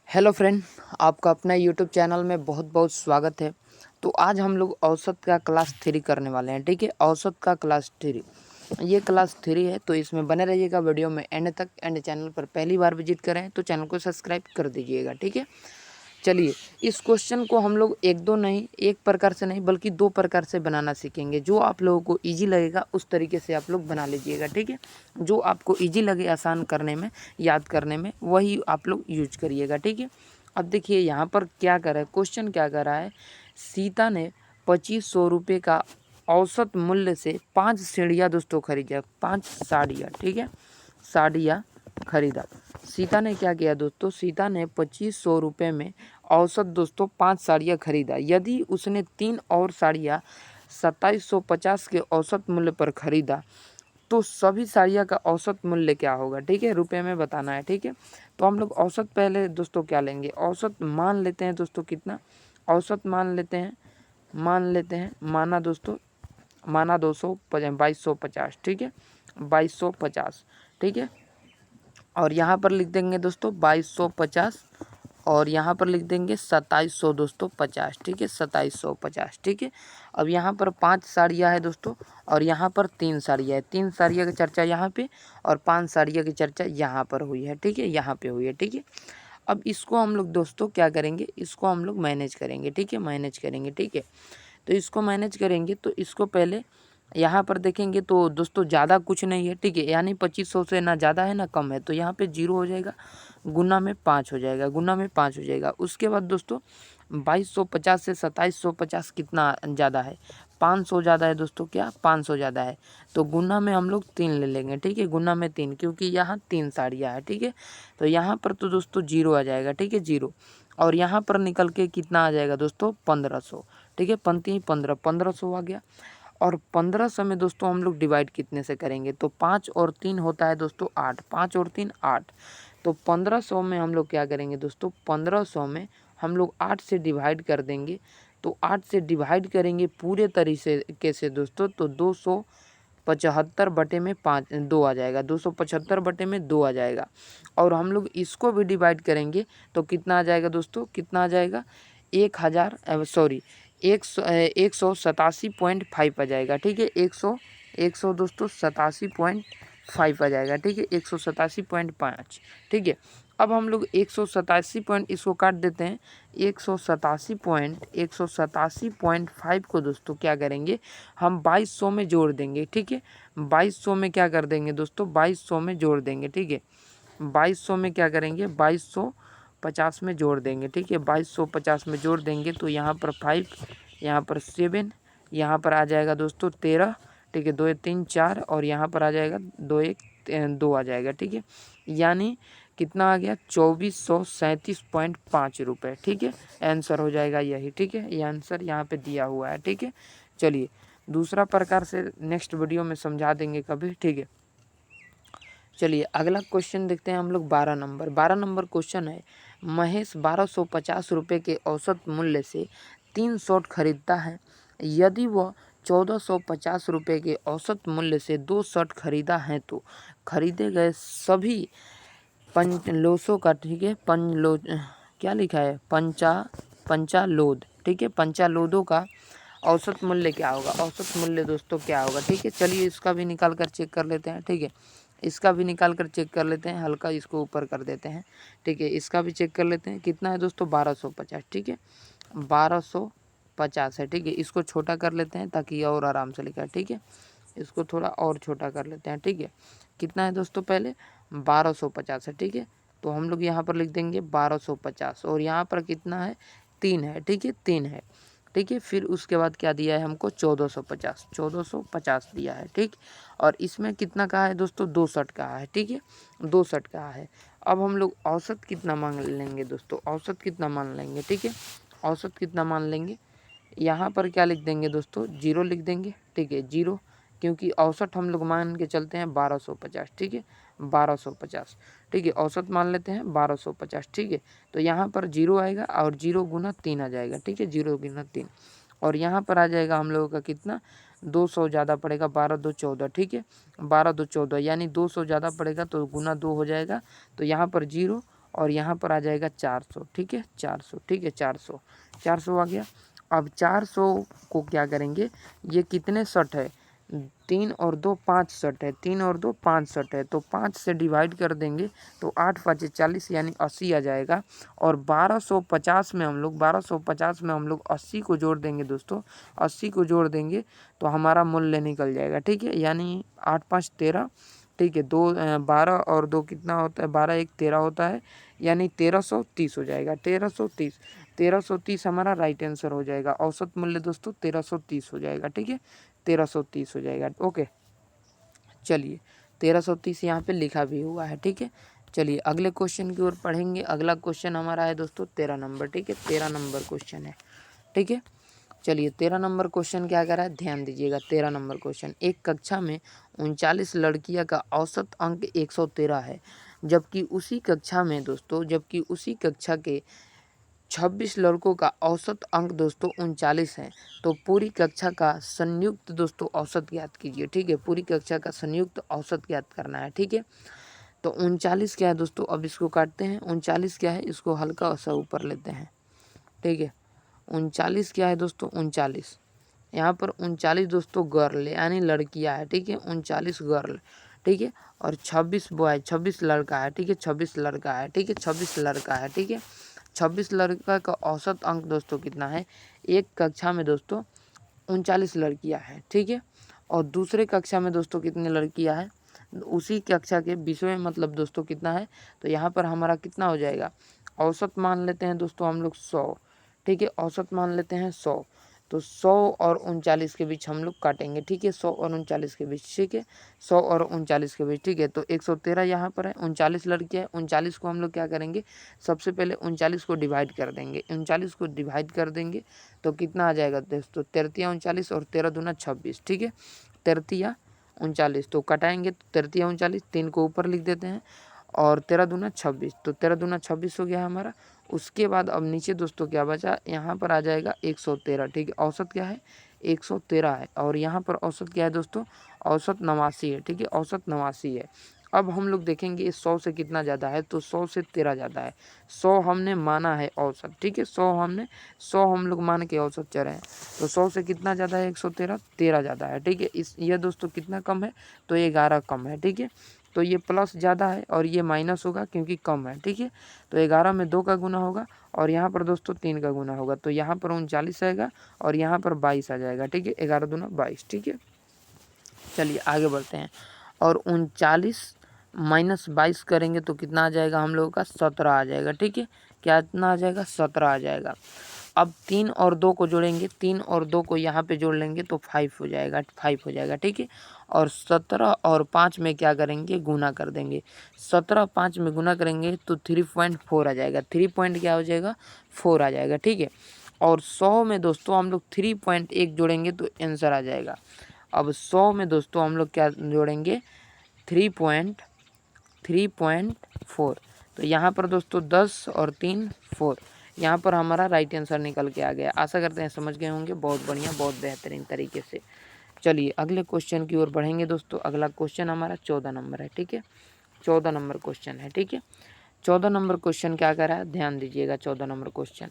Hello friend, आपका अपना YouTube channel में बहुत बहुत स्वागत है। तो आज हम लोग औसत का क्लास 3 करने वाले हैं। ठीक है, औसत का क्लास 3 ये क्लास 3 है, तो इसमें बने रहिएगा वीडियो में एंड तक। एंड चैनल पर पहली बार विजिट करें तो चैनल को सब्सक्राइब कर दीजिएगा। ठीक है, चलिए इस क्वेश्चन को हम लोग एक दो नहीं, एक प्रकार से नहीं बल्कि दो प्रकार से बनाना सीखेंगे। जो आप लोगों को इजी लगेगा उस तरीके से आप लोग बना लीजिएगा। ठीक है, जो आपको इजी लगे आसान करने में, याद करने में, वही आप लोग यूज करिएगा। ठीक है, अब देखिए यहाँ पर क्या कर रहा है, क्वेश्चन क्या कर रहा है। सीता ने 2500 रुपये का औसत मूल्य से 5 सीढ़ियाँ दोस्तों खरीदा, 5 साड़ियाँ। ठीक है, साड़ियाँ खरीदा। सीता ने क्या किया दोस्तों, सीता ने 2500 रुपये में औसत दोस्तों 5 साड़ियाँ खरीदा। यदि उसने 3 और साड़ियाँ 2750 के औसत मूल्य पर खरीदा तो सभी साड़ियाँ का औसत मूल्य क्या होगा। ठीक है, रुपए में बताना है। ठीक है, तो हम लोग औसत पहले दोस्तों क्या लेंगे, औसत मान लेते हैं दोस्तों कितना, औसत मान लेते हैं माना दोस्तों, माना 2250। ठीक है, 2250। ठीक है, और यहाँ पर लिख देंगे दोस्तों 2250 और यहाँ पर लिख देंगे 2700 दोस्तों 50। ठीक है, 2750। ठीक है, अब यहाँ पर 5 साड़ियाँ है दोस्तों और यहाँ पर 3 साड़ियाँ है। 3 साड़ियाँ की चर्चा यहाँ पे और 5 साड़ियाँ की चर्चा यहाँ पर हुई है। ठीक है, यहाँ पे हुई है। ठीक है, अब इसको हम लोग दोस्तों क्या करेंगे, इसको हम लोग मैनेज करेंगे। ठीक है, मैनेज करेंगे। ठीक है, तो इसको मैनेज करेंगे तो इसको पहले यहाँ पर देखेंगे तो दोस्तों ज़्यादा कुछ नहीं है। ठीक है, यानी 2500 से ना ज़्यादा है ना कम है, तो यहाँ पे 0 हो जाएगा, गुना में 5 हो जाएगा, गुना में 5 हो जाएगा। उसके बाद दोस्तों 2250 से 2750 कितना ज़्यादा है, 500 ज़्यादा है दोस्तों, क्या 500 ज़्यादा है, तो गुना में हम लोग 3 ले लेंगे। ठीक है, गुना में 3, क्योंकि यहाँ 3 साड़ियाँ है। ठीक है, तो यहाँ पर तो दोस्तों 0 आ जाएगा। ठीक है, 0, और यहाँ पर निकल के कितना आ जाएगा दोस्तों 1500। ठीक है, पंक्ति 1500 आ गया। और 1500 में दोस्तों हम लोग डिवाइड कितने से करेंगे, तो 5 और 3 होता है दोस्तों 8, 5 और 3 8। तो 1500 में हम लोग क्या करेंगे दोस्तों, 1500 में हम लोग 8 से डिवाइड कर देंगे। तो 8 से डिवाइड करेंगे पूरे तरीके से दोस्तों, तो 275 बटे में 5 2 आ जाएगा, 275 बटे में 2 आ जाएगा। और हम लोग इसको भी डिवाइड करेंगे तो कितना आ जाएगा दोस्तों, कितना आ जाएगा 1,187.5 आ जाएगा। ठीक है, 100 दोस्तों 87.5 आ जाएगा। ठीक है, 187.5। ठीक है, अब हम लोग 187 पॉइंट इसको काट देते हैं, 187.5 को दोस्तों क्या करेंगे, हम 2200 में जोड़ देंगे। ठीक है, 2200 में क्या कर देंगे दोस्तों, 2200 में जोड़ देंगे। ठीक है, 2200 में क्या करेंगे, 2250 में जोड़ देंगे। ठीक है, 2250 में जोड़ देंगे तो यहाँ पर 5, यहाँ पर 7, यहाँ पर आ जाएगा दोस्तों 13। ठीक है, 2 1 3 4 और यहाँ पर आ जाएगा 2 1 2 आ जाएगा। ठीक है, यानी कितना आ गया 2437.5 रुपये। ठीक है, आंसर हो जाएगा यही। ठीक है, ये आंसर यहाँ पे दिया हुआ है। ठीक है, चलिए दूसरा प्रकार से नेक्स्ट वीडियो में समझा देंगे कभी। ठीक है, चलिए अगला क्वेश्चन देखते हैं हम लोग। 12 नंबर क्वेश्चन है। महेश 1250 रुपये के औसत मूल्य से 3 शर्ट खरीदता है। यदि वह 1450 रुपये के औसत मूल्य से 2 शर्ट खरीदा है तो खरीदे गए सभी पंचलोसों का, ठीक है, क्या लिखा है, पंचालोद। ठीक है, पंचालोदों का औसत मूल्य क्या होगा, औसत मूल्य दोस्तों क्या होगा। ठीक है, चलिए इसका भी निकाल कर चेक कर लेते हैं। ठीक है, इसका भी निकाल कर चेक कर लेते हैं, हल्का इसको ऊपर कर देते हैं। ठीक है, इसका भी चेक कर लेते हैं, कितना है दोस्तों 1250। ठीक है, 1250 है। ठीक है, इसको छोटा कर लेते हैं ताकि और आराम से लिखा है। ठीक है, इसको थोड़ा और छोटा कर लेते हैं। ठीक है, कितना है दोस्तों, पहले 1250 है। ठीक है, तो हम लोग यहाँ पर लिख देंगे 1250 और यहाँ पर कितना है 3 है। ठीक है, 3 है। ठीक है, फिर उसके बाद क्या दिया है हमको 1450 दिया है। ठीक, और इसमें कितना कहा है दोस्तों 2 शर्ट कहा है। ठीक है, 2 शर्ट कहा है। अब हम लोग औसत कितना मान लेंगे दोस्तों, औसत कितना मान लेंगे। ठीक है, औसत कितना मान लेंगे, यहाँ पर क्या लिख देंगे दोस्तों 0 लिख देंगे। ठीक है, 0, क्योंकि औसत हम लोग मान के चलते हैं 1250। ठीक है, 1250। ठीक है, औसत मान लेते हैं 1250। ठीक है, तो यहाँ पर 0 आएगा और 0 गुना 3 आ जाएगा। ठीक है, 0 गुना 3, और यहाँ पर आ जाएगा हम लोगों का कितना 200 ज़्यादा पड़ेगा, 12 2 14। ठीक है, 12 2 14 यानी 200 ज़्यादा पड़ेगा तो गुना 2 हो जाएगा, तो यहाँ पर 0 और यहाँ पर आ जाएगा 400, ठीक है 400, ठीक है 400, 400 आ गया। अब 400 को क्या करेंगे, ये कितने शर्ट है, 3 और 2 5 शर्ट है, 3 और 2 5 शर्ट है, तो 5 से डिवाइड कर देंगे तो 8 5 40 यानी 80 आ जाएगा। और 1250 में हम लोग 80 को जोड़ देंगे दोस्तों, 80 को जोड़ देंगे तो हमारा मूल्य निकल जाएगा, ठीक है। यानी 8 5 13, ठीक है, 12 और 2 कितना होता है, 12 1 13 होता है, यानी 1330 हो जाएगा, 1330, 1330 हमारा राइट आंसर हो जाएगा। औसत मूल्य दोस्तों 1330 हो जाएगा, ठीक है 1330 हो जाएगा। ओके चलिए 1330 यहाँ पे लिखा भी हुआ है, ठीक है। चलिए अगले क्वेश्चन की ओर पढ़ेंगे। अगला क्वेश्चन हमारा है दोस्तों 13 नंबर, ठीक है 13 नंबर क्वेश्चन है, ठीक है। चलिए 13 नंबर क्वेश्चन क्या कह रहा है, ध्यान दीजिएगा। 13 नंबर क्वेश्चन, एक कक्षा में 39 लड़कियां का औसत अंक 113 है, जबकि उसी कक्षा में दोस्तों, जबकि उसी कक्षा के 26 लड़कों का औसत अंक दोस्तों 39 है। तो पूरी कक्षा का संयुक्त दोस्तों औसत ज्ञात कीजिए, ठीक है। पूरी कक्षा का संयुक्त औसत ज्ञात करना है, ठीक है। तो 39 क्या है दोस्तों, अब इसको काटते हैं। 39 क्या है, इसको हल्का सा ऊपर लेते हैं, ठीक है। 39 क्या है दोस्तों, 39 यहाँ पर 39 दोस्तों गर्ल यानी लड़कियां है, ठीक है 39 गर्ल, ठीक है। और 26 बॉय, 26 लड़का है, ठीक है 26 लड़का है, ठीक है 26 लड़का है, ठीक है। 26 लड़का का औसत अंक दोस्तों कितना है, एक कक्षा में दोस्तों 39 लड़कियां हैं, ठीक है। और दूसरे कक्षा में दोस्तों कितनी लड़कियां हैं, उसी कक्षा के 20वें मतलब दोस्तों कितना है, तो यहाँ पर हमारा कितना हो जाएगा, औसत मान लेते हैं दोस्तों हम लोग 100, ठीक है औसत मान लेते हैं 100। तो 100 और 39 के बीच हम लोग काटेंगे, ठीक है 100 और 39 के बीच, ठीक है 100 और 39 के बीच, ठीक है। तो 113 यहाँ पर है, 39 लड़के हैं, 39 को हम लोग क्या करेंगे, सबसे पहले 39 को डिवाइड कर देंगे, 39 को डिवाइड कर देंगे तो कितना आ जाएगा दोस्तों, 33 39 और 13 दूना 26, ठीक है 33 39, तो कटाएंगे तो 33 39, 3 को ऊपर लिख देते हैं और 13 दूना 26, तो 13 दूना 26 हो गया हमारा। उसके बाद अब नीचे दोस्तों क्या बचा, यहाँ पर आ जाएगा 113, ठीक है औसत क्या है 113 है, और यहाँ पर औसत क्या है दोस्तों, औसत 89 है, ठीक है औसत 89 है। अब हम लोग देखेंगे 100 से कितना ज़्यादा है, तो 100 से 13 ज़्यादा है। 100 हमने माना है औसत, ठीक है 100 हम लोग मान के औसत चले हैं, तो 100 से कितना ज़्यादा है 113, 13 ज़्यादा है, ठीक है। इस ये दोस्तों कितना कम है, तो 11 कम है, ठीक है। तो ये प्लस ज़्यादा है और ये माइनस होगा क्योंकि कम है, ठीक है। तो 11 में 2 का गुना होगा और यहाँ पर दोस्तों 3 का गुना होगा, तो यहाँ पर 39 आएगा और यहाँ पर 22 आ जाएगा, ठीक है 11 दूना 22, ठीक है। चलिए आगे बढ़ते हैं। और 39 माइनस 22 करेंगे तो कितना आ जाएगा हम लोगों का, 17 आ जाएगा, ठीक है। क्या कितना आ जाएगा, 17 आ जाएगा। अब 3 और 2 को जोड़ेंगे, 3 और 2 को यहाँ पे जोड़ लेंगे तो 5 हो जाएगा, 5 हो जाएगा, ठीक है। और 17 और 5 में क्या करेंगे, गुना कर देंगे। 17 5 में गुना करेंगे तो 3.4 आ जाएगा, 3 पॉइंट क्या हो जाएगा 4 आ जाएगा, ठीक है। और 100 में दोस्तों हम लोग 3.1 जोड़ेंगे तो आंसर आ जाएगा। अब 100 में दोस्तों हम लोग क्या जोड़ेंगे, 3.4, तो यहाँ पर दोस्तों 10 और 3 4, यहाँ पर हमारा राइट आंसर निकल के आ गया। आशा करते हैं समझ गए होंगे, बहुत बढ़िया बहुत बेहतरीन तरीके से। चलिए अगले क्वेश्चन की ओर बढ़ेंगे दोस्तों। अगला क्वेश्चन हमारा 14 नंबर है, ठीक है 14 नंबर क्वेश्चन है, ठीक है। 14 नंबर क्वेश्चन क्या कर रहा है, ध्यान दीजिएगा। 14 नंबर क्वेश्चन,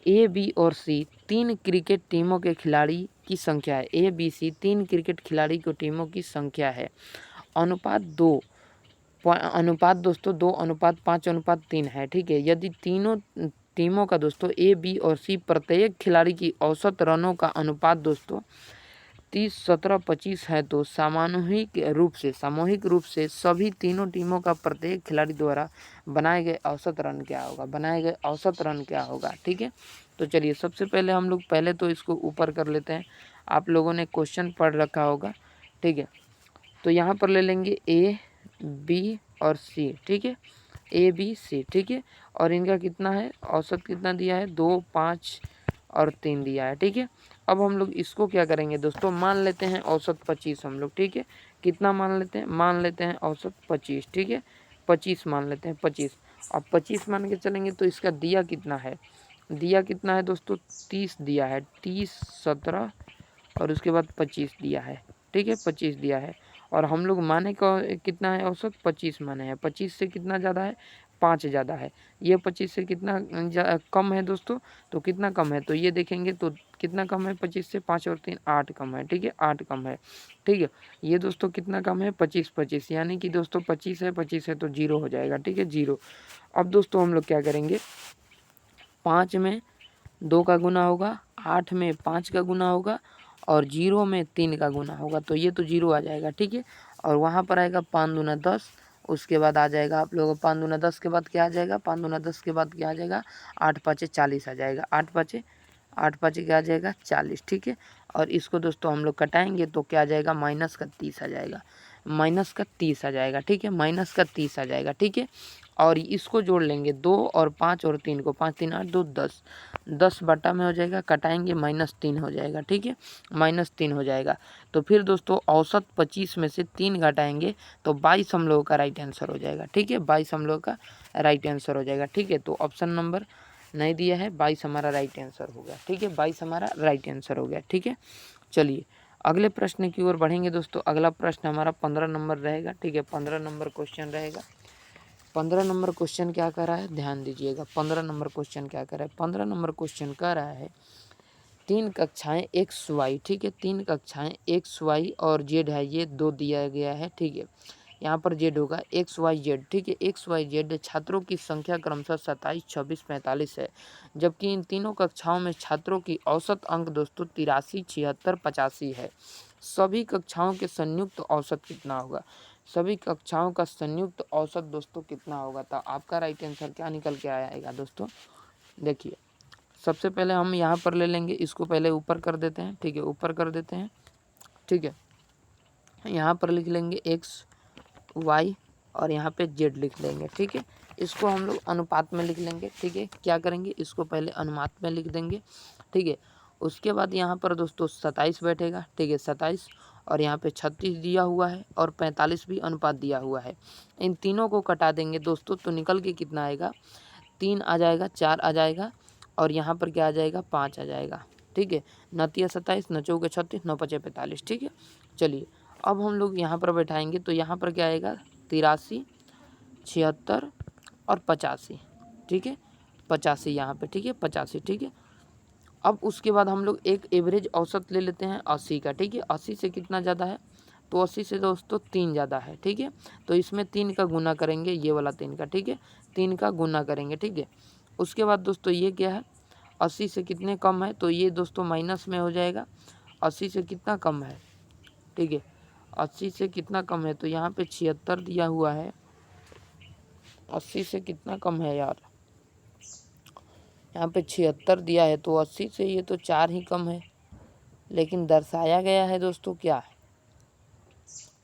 ए बी और सी 3 क्रिकेट टीमों के खिलाड़ी की संख्या है। ए बी सी 3 क्रिकेट खिलाड़ी को टीमों की संख्या है। अनुपात दोस्तों 2:5:3 है, ठीक है। यदि तीनों टीमों का दोस्तों ए बी और सी प्रत्येक खिलाड़ी की औसत रनों का अनुपात दोस्तों 30 17 25 है, तो सामूहिक रूप से सभी तीनों टीमों का प्रत्येक खिलाड़ी द्वारा बनाए गए औसत रन क्या होगा, ठीक है। तो चलिए सबसे पहले हम लोग पहले तो इसको ऊपर कर लेते हैं। आप लोगों ने क्वेश्चन पढ़ रखा होगा, ठीक है। तो यहाँ पर ले लेंगे ए बी और सी, ठीक है ए बी सी, ठीक है। और इनका कितना है, औसत कितना दिया है, 2 5 और 3 दिया है, ठीक है। अब हम लोग इसको क्या करेंगे दोस्तों, मान लेते हैं औसत 25 हम लोग, ठीक है। कितना मान लेते हैं औसत 25, ठीक है 25 मान लेते हैं 25। अब 25 मान के चलेंगे तो इसका दिया कितना है दोस्तों, 30 दिया है, 30 17 और उसके बाद 25 दिया है, ठीक है 25 दिया है। और हम लोग माने का कितना है औसत 25 माने हैं, 25 से कितना ज़्यादा है 5 ज़्यादा है। ये 25 से कितना कम है दोस्तों, तो कितना कम है, तो ये देखेंगे तो कितना कम है 25 से, 5 और 3 8 कम है, ठीक है 8 कम है, ठीक है। ये दोस्तों कितना कम है 25 यानी कि दोस्तों 25 है तो 0 हो जाएगा, ठीक है 0। अब दोस्तों हम लोग क्या करेंगे, 5 में 2 का गुना होगा, 8 में 5 का गुना होगा और 0 में 3 का गुना होगा, तो ये तो 0 आ जाएगा, ठीक है। और वहाँ पर आएगा 5 दूना 10, उसके बाद आ जाएगा आप लोगों को 5 दूना 10 के बाद क्या आ जाएगा, 5 दूना 10 के बाद क्या आ जाएगा, 8 पाँचे 40 आ जाएगा, 8 पाँचे क्या आ जाएगा 40, ठीक है। और इसको दोस्तों हम लोग कटाएंगे तो क्या आ जाएगा, माइनस का 30 आ जाएगा, माइनस का 30 आ जाएगा, ठीक है, माइनस का 30 आ जाएगा, ठीक है। और इसको जोड़ लेंगे 2 और 5 और 3 को, 5 3 8 2 10, 10 बटा में हो जाएगा, कटाएंगे -3 हो जाएगा, ठीक है, -3 हो जाएगा। तो फिर दोस्तों औसत 25 में से 3 घटाएंगे तो 22 हम लोगों का राइट आंसर हो जाएगा, ठीक है, 22 हम लोगों का राइट आंसर हो जाएगा, ठीक है। तो ऑप्शन नंबर नहीं दिया है, 22 हमारा राइट आंसर हो गया, ठीक है, 22 हमारा राइट आंसर हो गया, ठीक है। चलिए अगले प्रश्न की ओर बढ़ेंगे दोस्तों। अगला प्रश्न हमारा 15 नंबर रहेगा, ठीक है, 15 नंबर क्वेश्चन रहेगा। 15 नंबर क्वेश्चन क्या कर रहा है, ध्यान दीजिएगा। 15 नंबर क्वेश्चन क्या कर रहा है, 15 नंबर क्वेश्चन कह रहा है 3 कक्षाएं एक्स वाई, ठीक है, 3 कक्षाएं एक्स वाई और जेड है, ये 2 दिया गया है, ठीक है। यहाँ पर जेड होगा एक्स वाई जेड, ठीक है, एक्स वाई जेड छात्रों की संख्या क्रमशः 27 26 45 है, जबकि इन तीनों कक्षाओं में छात्रों की औसत अंक दोस्तों 83 76 85 है। सभी कक्षाओं के संयुक्त औसत कितना होगा, सभी कक्षाओं का संयुक्त औसत दोस्तों कितना होगा, तो आपका राइट आंसर क्या निकल के आएगा दोस्तों। देखिए सबसे पहले हम यहाँ पर ले लेंगे, इसको पहले ऊपर कर देते हैं, ठीक है, ऊपर कर देते हैं, ठीक है। यहाँ पर लिख लेंगे एक्स वाई और यहाँ पे जेड लिख लेंगे, ठीक है। इसको हम लोग अनुपात में लिख लेंगे, ठीक है। क्या करेंगे, इसको पहले अनुपात में लिख देंगे, ठीक है। उसके बाद यहाँ पर दोस्तों 27 बैठेगा, ठीक है, 27 और यहाँ पे 36 दिया हुआ है और 45 भी अनुपात दिया हुआ है। इन तीनों को कटा देंगे दोस्तों तो निकल के कितना आएगा, 3 आ जाएगा, 4 आ जाएगा और यहाँ पर क्या आ जाएगा, 5 आ जाएगा, ठीक है। 9 27 9 चौके 36 9 5 45, ठीक है। चलिए अब हम लोग यहाँ पर बैठाएंगे तो यहाँ पर क्या आएगा, 83 76 और 85, ठीक है, 85 यहाँ पे, ठीक है, 85, ठीक है। अब उसके बाद हम लोग एक एवरेज औसत ले लेते हैं 80 का, ठीक है। 80 से कितना ज़्यादा है, तो 80 से दोस्तों 3 ज़्यादा है, ठीक है। तो इसमें 3 का गुना करेंगे, ये वाला 3 का, ठीक है, 3 का गुना करेंगे, ठीक है। उसके बाद दोस्तों ये क्या है, 80 से कितने कम है, तो ये दोस्तों माइनस में हो जाएगा। 80 से कितना कम है, ठीक है, 80 से कितना कम है, तो यहाँ पे 76 दिया हुआ है। 80 से कितना कम है यार, यहाँ पे 76 दिया है, तो 80 से ये तो 4 ही कम है, लेकिन दर्शाया गया है दोस्तों क्या,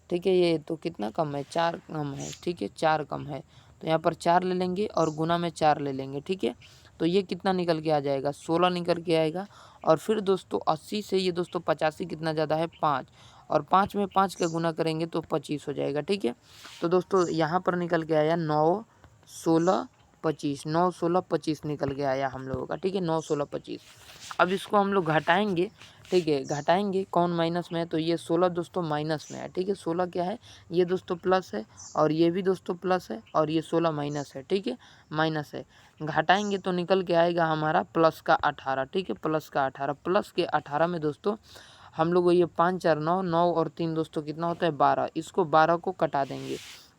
ठीक है, ये तो कितना कम है, 4 कम है, ठीक है, 4 कम है। तो यहाँ पर 4 ले लेंगे और गुना में 4 ले लेंगे, ठीक है। तो ये कितना निकल के आ जाएगा, 16 निकल के आएगा। और फिर दोस्तों 80 से ये दोस्तों 85 कितना ज़्यादा है, 5, और 5 में 5 का गुना करेंगे तो 25 हो जाएगा, ठीक है। तो दोस्तों यहाँ पर निकल के आया 9 16 25, 9 16 25 निकल के आया हम लोगों का, ठीक है, 9 16 25। अब इसको हम लोग घटाएंगे, ठीक है, घटाएंगे, कौन माइनस में है, तो ये 16 दोस्तों माइनस में है, ठीक है। 16 क्या है, ये दोस्तों प्लस है और ये भी दोस्तों प्लस है और ये 16 माइनस है, ठीक है, माइनस है। घटाएंगे तो निकल के आएगा हमारा प्लस का 18, ठीक है, प्लस का 18। प्लस के 18 में दोस्तों हम लोग ये 5 4 9 9 और 3 दोस्तों कितना होता है 12, इसको 12 को कटा देंगे,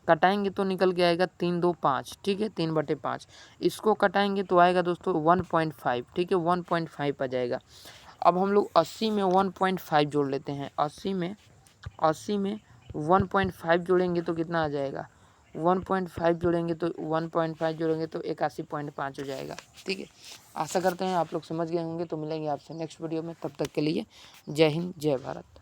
कटाएंगे तो निकल के आएगा 3 2 5, ठीक है, 3/5। इसको कटाएंगे तो आएगा दोस्तों 1.5, ठीक है, 1.5 आ जाएगा। अब हम लोग 80 में 1.5 जोड़ लेते हैं, 80 में 1.5 जोड़ेंगे तो कितना आ जाएगा, 1.5 जोड़ेंगे तो 1.5 जोड़ेंगे तो 81.5 हो जाएगा, ठीक है। आशा करते हैं आप लोग समझ गए होंगे। तो मिलेंगे आपसे नेक्स्ट वीडियो में, तब तक के लिए जय हिंद जय भारत।